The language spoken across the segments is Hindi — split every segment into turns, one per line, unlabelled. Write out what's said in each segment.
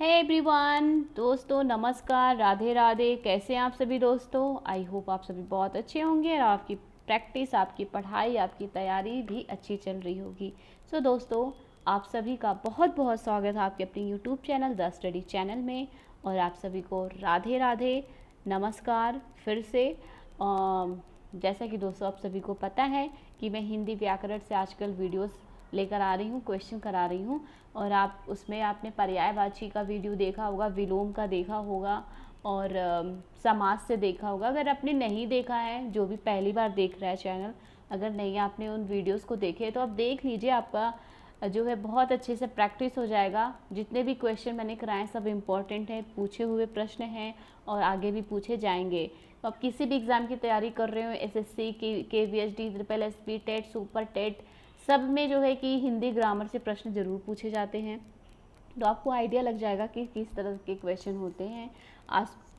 हे एवरीवन, दोस्तों नमस्कार, राधे राधे। कैसे हैं आप सभी दोस्तों? आई होप आप सभी बहुत अच्छे होंगे और आपकी प्रैक्टिस, आपकी पढ़ाई, आपकी तैयारी भी अच्छी चल रही होगी। सो दोस्तों, आप सभी का बहुत बहुत स्वागत है आपके अपने YouTube channel the study channel में। और आप सभी को राधे राधे, नमस्कार फिर से। जैसा कि दोस्तों आप सभी को पता है कि मैं हिंदी व्याकरण से आजकल वीडियोस लेकर आ रही हूँ, क्वेश्चन करा रही हूँ। और आप उसमें आपने पर्यायवाची का वीडियो देखा होगा, विलोम का देखा होगा और समास से देखा होगा। अगर आपने नहीं देखा है, जो भी पहली बार देख रहा है चैनल, अगर नहीं आपने उन वीडियोस को देखे तो आप देख लीजिए। आपका जो है बहुत अच्छे से प्रैक्टिस हो जाएगा। जितने भी क्वेश्चन मैंने कराए सब इम्पॉर्टेंट हैं, पूछे हुए प्रश्न हैं और आगे भी पूछे जाएंगे। तो आप किसी भी एग्ज़ाम की तैयारी कर रहे हो, SSC, KVSD, triple SP, TET, super TET, सब में जो है कि हिंदी ग्रामर से प्रश्न ज़रूर पूछे जाते हैं। तो आपको आइडिया लग जाएगा कि किस तरह के क्वेश्चन होते हैं।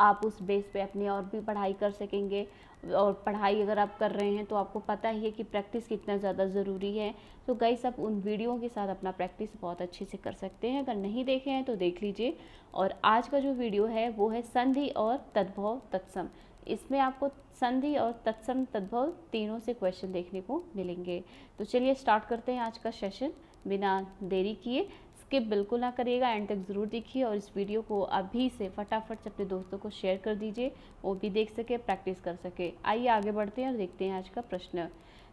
आप उस बेस पे अपनी और भी पढ़ाई कर सकेंगे। और पढ़ाई अगर आप कर रहे हैं तो आपको पता ही है कि प्रैक्टिस कितना ज़्यादा ज़रूरी है। तो गाइस, आप उन वीडियो के साथ अपना प्रैक्टिस बहुत अच्छे से कर सकते हैं। अगर नहीं देखे हैं तो देख लीजिए। और आज का जो वीडियो है वो है संधि और तद्भव तत्सम। इसमें आपको संधि और तत्सम तद्भव तीनों से क्वेश्चन देखने को मिलेंगे। तो चलिए स्टार्ट करते हैं आज का सेशन बिना देरी किए। स्किप बिल्कुल ना करिएगा, एंड तक ज़रूर देखिए और इस वीडियो को अभी से फटाफट से अपने दोस्तों को शेयर कर दीजिए, वो भी देख सके, प्रैक्टिस कर सके। आइए आगे बढ़ते हैं और देखते हैं आज का प्रश्न।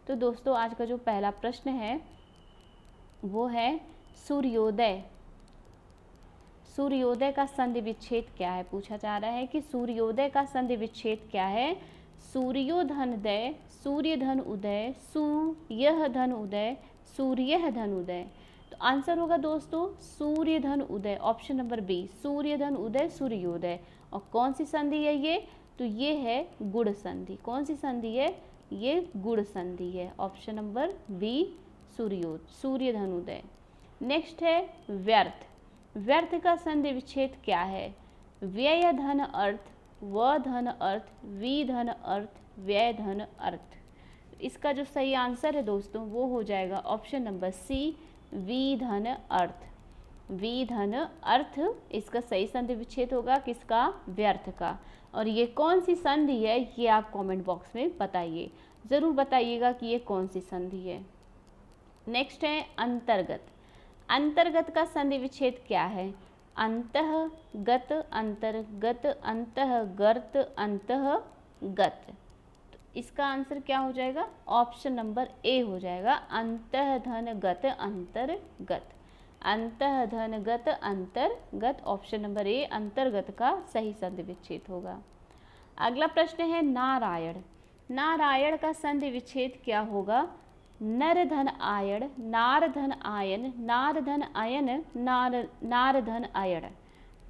तो दोस्तों, आज का जो पहला प्रश्न है वो है सूर्योदय। सूर्योदय का संधि विच्छेद क्या है? पूछा जा रहा है कि सूर्योदय का संधि विच्छेद क्या है। सूर्योधनोदय, सूर्यधन उदय, सूर्य धन उदय, सूर्य धन उदय। तो आंसर होगा दोस्तों सूर्यधन उदय, ऑप्शन नंबर बी, सूर्यधन उदय सूर्योदय। और कौन सी संधि है ये? तो ये है गुण संधि। कौन सी संधि है? ये गुण संधि है, ऑप्शन नंबर बी, सूर्यधन उदय। नेक्स्ट है व्यर्थ। व्यर्थ का संधि विच्छेद क्या है? व्यय धन अर्थ, व धन अर्थ, वी धन अर्थ, व्यय धन अर्थ। इसका जो सही आंसर है दोस्तों वो हो जाएगा ऑप्शन नंबर सी, वी धन अर्थ। वी धन अर्थ इसका सही संधि विच्छेद होगा किसका? व्यर्थ का। और ये कौन सी संधि है ये आप कमेंट बॉक्स में बताइए, ज़रूर बताइएगा कि ये कौन सी संधि है। नेक्स्ट है अंतर्गत। अंतर्गत का संधि विच्छेद क्या है? अंतःगत, अंतर्गत, अंतःगर्त, अंतःगत। तो इसका आंसर क्या हो जाएगा? ऑप्शन नंबर ए हो जाएगा, अंतःधनगत अंतर्गत। अंतःधनगत अंतर्गत, ऑप्शन नंबर ए अंतर्गत का सही संधि विच्छेद होगा। अगला प्रश्न है नारायण। नारायण का संधि विच्छेद क्या होगा? नर धन आयण, नार धन आयन, नार धन अयन, नार धन अयण।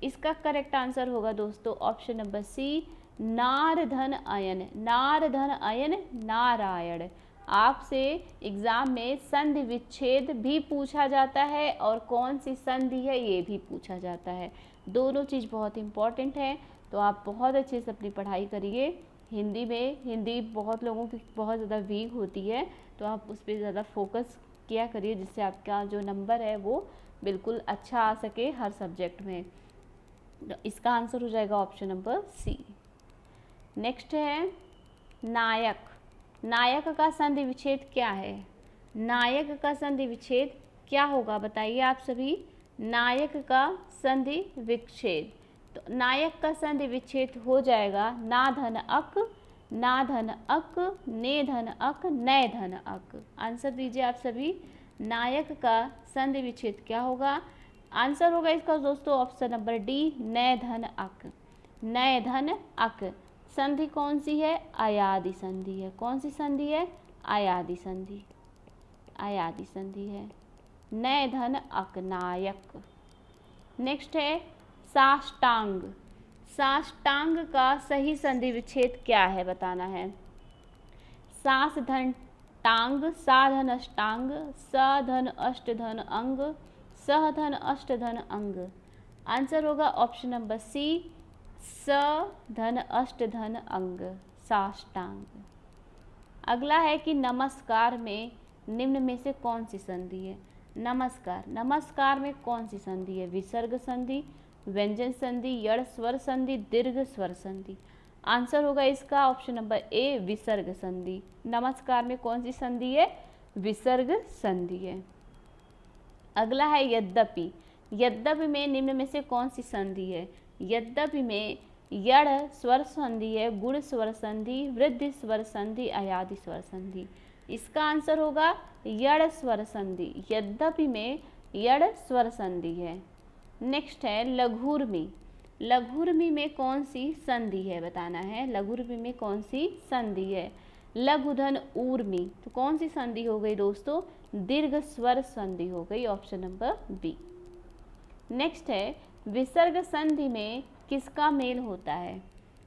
इसका करेक्ट आंसर होगा दोस्तों ऑप्शन नंबर सी, नार धन अयन, नार धन अयन नारायण। आपसे एग्जाम में संधि विच्छेद भी पूछा जाता है और कौन सी संधि है ये भी पूछा जाता है। दोनों चीज़ बहुत इंपॉर्टेंट है। तो आप बहुत अच्छे से अपनी पढ़ाई करिए। हिंदी में, हिंदी बहुत लोगों की बहुत ज़्यादा वीक होती है, तो आप उस पर ज़्यादा फोकस किया करिए जिससे आपका जो नंबर है वो बिल्कुल अच्छा आ सके हर सब्जेक्ट में। तो इसका आंसर हो जाएगा ऑप्शन नंबर सी। नेक्स्ट है नायक। नायक का संधि विच्छेद क्या है? नायक का संधि विच्छेद क्या होगा बताइए आप सभी। नायक का संधि विच्छेद, तो नायक का संधि विच्छेद हो जाएगा ना धन अक, ना धन अक, ने धन अक, नय धन अक। आंसर दीजिए आप सभी। नायक का संधि विच्छेद क्या होगा? आंसर होगा इसका दोस्तों ऑप्शन नंबर डी, नय धन अक। नय धन अक। संधि कौन सी है? अयादि संधि है। कौन सी संधि है? अयादि संधि। अयादि संधि है। नय धन अक, नायक। नेक्स्ट है साष्टांग। साष्टांग का सही संधि विच्छेद क्या है बताना है। सास धन टांग, सा धन अष्टांग, स धन अष्ट धन अंग, सह धन अष्ट धन अंग। आंसर होगा ऑप्शन नंबर सी, स धन अष्ट धन अंग, साष्टांग। अगला है कि नमस्कार में निम्न में से कौन सी संधि है? नमस्कार, नमस्कार में कौन सी संधि है? विसर्ग संधि, व्यंजन संधि, यड़ स्वर संधि, दीर्घ स्वर संधि। आंसर होगा इसका ऑप्शन नंबर ए, विसर्ग संधि। नमस्कार में कौन सी संधि है? विसर्ग संधि है। अगला है यद्यपि। यद्यपि में निम्न में से कौन सी संधि है? यद्यपि में यड़ स्वर संधि है, गुण स्वर संधि, वृद्धि स्वर संधि, अयादि स्वर संधि। इसका आंसर होगा यड़ स्वर संधि। यद्यपि में यड़ स्वर संधि है। नेक्स्ट है लघुर्मी। लघुर्मी में कौन सी संधि है बताना है। लघुर्मी में कौन सी संधि है? लघुधन ऊर्मी। तो कौन सी संधि हो गई दोस्तों? दीर्घ स्वर संधि हो गई, ऑप्शन नंबर बी। नेक्स्ट है विसर्ग संधि में किसका मेल होता है?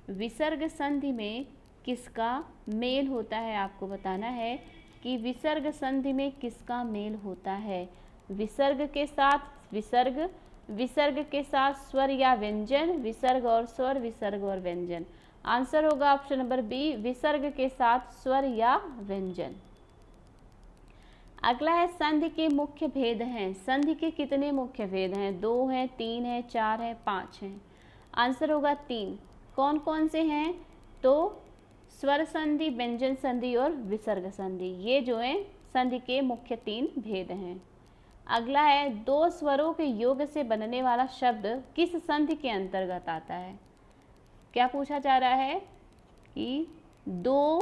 विसर्ग संधि में किसका मेल होता है आपको बताना है कि विसर्ग संधि में किसका मेल होता है। विसर्ग के साथ विसर्ग, विसर्ग के साथ स्वर या व्यंजन, विसर्ग और स्वर, विसर्ग और व्यंजन। आंसर होगा ऑप्शन नंबर बी, विसर्ग के साथ स्वर या व्यंजन। अगला है संधि के मुख्य भेद हैं। संधि के कितने मुख्य भेद हैं? 2 हैं, 3 हैं, 4 हैं, 5 हैं। आंसर होगा 3। कौन कौन से हैं? तो स्वर संधि, व्यंजन संधि और विसर्ग संधि, ये जो है संधि के मुख्य 3 भेद हैं। अगला है 2 स्वरों के योग से बनने वाला शब्द किस संधि के अंतर्गत आता है? क्या पूछा जा रहा है कि 2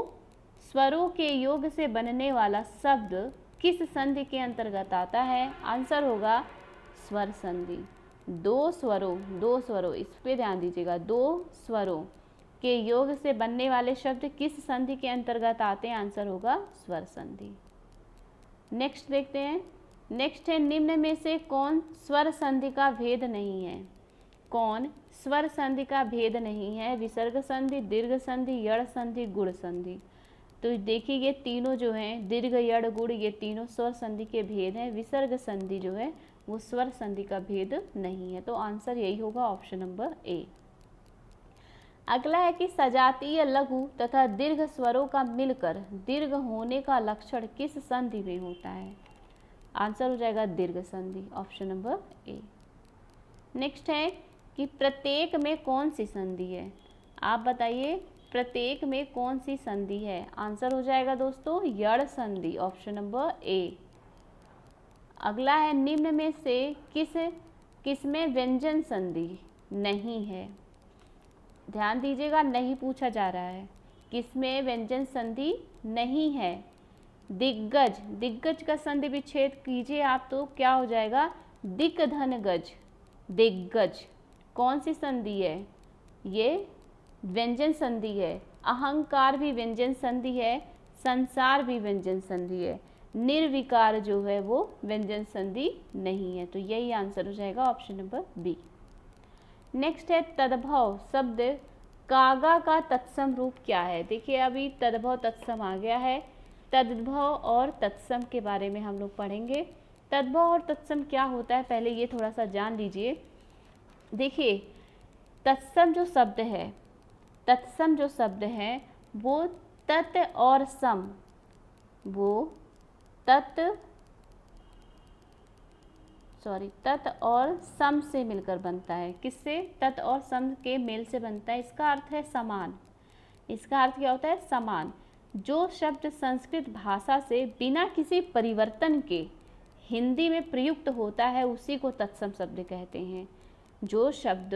स्वरों के योग से बनने वाला शब्द किस संधि के अंतर्गत आता है? आंसर होगा स्वर संधि। 2 स्वरों इस पे ध्यान दीजिएगा। 2 स्वरों के योग से बनने वाले शब्द किस संधि के अंतर्गत आते हैं? आंसर होगा स्वर संधि। नेक्स्ट देखते हैं। नेक्स्ट है निम्न में से कौन स्वर संधि का भेद नहीं है? कौन स्वर संधि का भेद नहीं है? विसर्ग संधि, दीर्घ संधि, यड़ संधि, गुण संधि। तो देखिए ये तीनों जो हैं, दीर्घ, यड़, गुण, ये तीनों स्वर संधि के भेद हैं। विसर्ग संधि जो है वो स्वर संधि का भेद नहीं है। तो आंसर यही होगा ऑप्शन नंबर ए। अगला है कि सजातीय लघु तथा दीर्घ स्वरों का मिलकर दीर्घ होने का लक्षण किस संधि में होता है? आंसर हो जाएगा दीर्घ संधि, ऑप्शन नंबर ए। नेक्स्ट है कि प्रत्येक में कौन सी संधि है? आप बताइए प्रत्येक में कौन सी संधि है? आंसर हो जाएगा दोस्तों यड़ संधि, ऑप्शन नंबर ए। अगला है निम्न में से किसमें व्यंजन संधि नहीं है? ध्यान दीजिएगा, नहीं पूछा जा रहा है। किसमें व्यंजन संधि नहीं है? दिग्गज। दिग्गज का संधि विच्छेद कीजिए आप तो क्या हो जाएगा? दिक धन गज। दिग्गज कौन सी संधि है? ये व्यंजन संधि है। अहंकार भी व्यंजन संधि है, संसार भी व्यंजन संधि है। निर्विकार जो है वो व्यंजन संधि नहीं है। तो यही आंसर हो जाएगा ऑप्शन नंबर बी। नेक्स्ट है तद्भव शब्द कागा का तत्सम रूप क्या है? देखिए अभी तद्भव तत्सम आ गया है। तद्भव और तत्सम के बारे में हम लोग पढ़ेंगे। तद्भव और तत्सम क्या होता है पहले ये थोड़ा सा जान लीजिए। देखिए तत्सम जो शब्द है, तत्सम जो शब्द है वो तत् और सम, वो तत् और सम से मिलकर बनता है। किससे? तत् और सम के मेल से बनता है। इसका अर्थ है समान। इसका अर्थ क्या होता है? समान। जो शब्द संस्कृत भाषा से बिना किसी परिवर्तन के हिंदी में प्रयुक्त होता है उसी को तत्सम शब्द कहते हैं। जो शब्द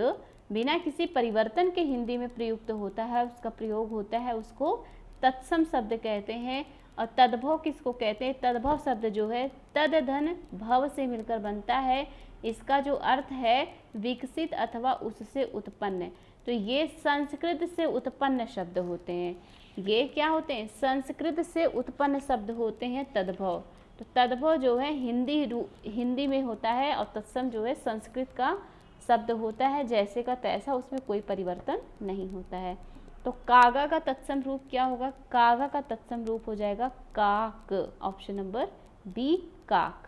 बिना किसी परिवर्तन के हिंदी में प्रयुक्त होता है, उसका प्रयोग होता है, उसको तत्सम शब्द कहते हैं। और तद्भव किसको कहते हैं? तद्भव शब्द जो है तद धन भव से मिलकर बनता है। इसका जो अर्थ है विकसित अथवा उससे उत्पन्न। तो ये संस्कृत से उत्पन्न शब्द होते हैं। ये क्या होते हैं? संस्कृत से उत्पन्न शब्द होते हैं तद्भव। तो तद्भव जो है हिंदी में होता है और तत्सम जो है संस्कृत का शब्द होता है। जैसे का तैसा, उसमें कोई परिवर्तन नहीं होता है। तो कागा का तत्सम रूप क्या होगा? कागा का तत्सम रूप हो जाएगा काक, ऑप्शन नंबर बी काक।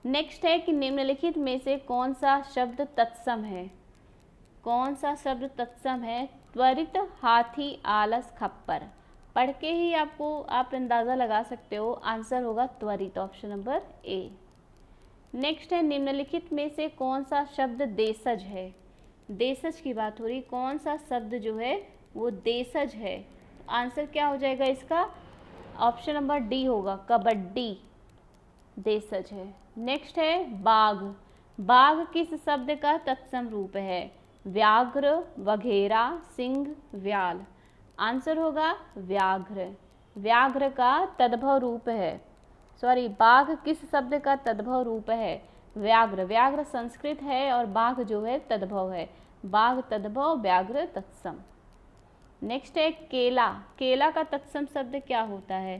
नेक्स्ट है कि निम्नलिखित में से कौन सा शब्द तत्सम है? कौन सा शब्द तत्सम है? त्वरित, हाथी, आलस, खप्पर। पढ़ के ही आप अंदाज़ा लगा सकते हो। आंसर होगा त्वरित, ऑप्शन नंबर ए। नेक्स्ट है निम्नलिखित में से कौन सा शब्द देशज है। देशज की बात हो रही, कौन सा शब्द जो है वो देशज है। आंसर क्या हो जाएगा इसका, ऑप्शन नंबर डी होगा, कबड्डी देशज है। नेक्स्ट है बाघ। बाघ किस शब्द का तत्सम रूप है। व्याघ्र, वघेरा, सिंह, व्याल। आंसर होगा व्याघ्र। व्याघ्र का तद्भव रूप है, सॉरी बाघ किस शब्द का तद्भव रूप है, व्याघ्र। व्याघ्र संस्कृत है और बाघ जो है तद्भव है, बाघ तद्भव, व्याघ्र तत्सम। नेक्स्ट है केला। केला का तत्सम शब्द क्या होता है।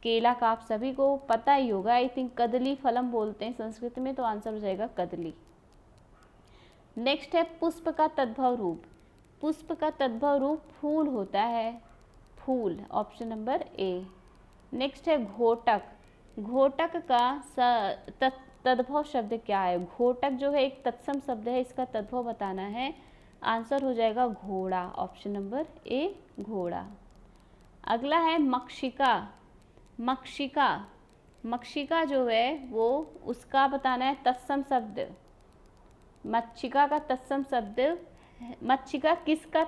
केला का आप सभी को पता ही होगा, आई थिंक कदली फलम बोलते हैं संस्कृत में, तो आंसर हो जाएगा कदली। नेक्स्ट है पुष्प का तद्भव रूप। पुष्प का तद्भव रूप फूल होता है, फूल, ऑप्शन नंबर ए। नेक्स्ट है घोटक। घोटक का तद्भव शब्द क्या है। घोटक जो है एक तत्सम शब्द है, इसका तद्भव बताना है, आंसर हो जाएगा घोड़ा, ऑप्शन नंबर ए घोड़ा। अगला है मक्षिका। मक्षिका, मक्षिका जो है वो उसका बताना है तत्सम शब्द। मक्षिका का तत्सम शब्द, मक्षिका किसका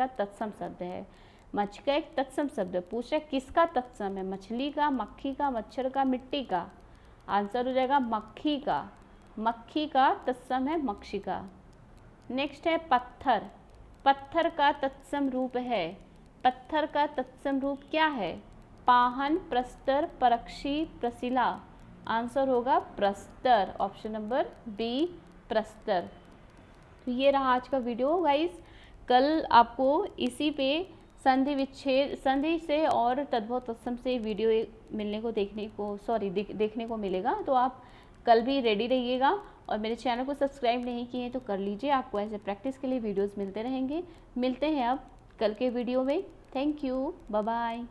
तत्सम शब्द है। मक्षिका एक तत्सम शब्द, पूछा किसका तत्सम है, मछली का, मक्खी का, मच्छर का, मिट्टी का। आंसर हो जाएगा मक्खी का। मक्खी का तत्सम है मक्षिका। नेक्स्ट है पत्थर। पत्थर का तत्सम रूप है। पत्थर का तत्सम रूप क्या है, पाहन, प्रस्तर, परक्षी, प्रसिला। आंसर होगा प्रस्तर, ऑप्शन नंबर बी प्रस्तर। तो ये रहा आज का वीडियो गाइस। कल आपको इसी पे संधि विच्छेद, संधि से और तद्भव तत्सम से वीडियो देखने को मिलेगा, तो आप कल भी रेडी रहिएगा। और मेरे चैनल को सब्सक्राइब नहीं किए तो कर लीजिए, आपको ऐसे प्रैक्टिस के लिए वीडियोस मिलते रहेंगे। मिलते हैं अब कल के वीडियो में। Thank you, bye bye.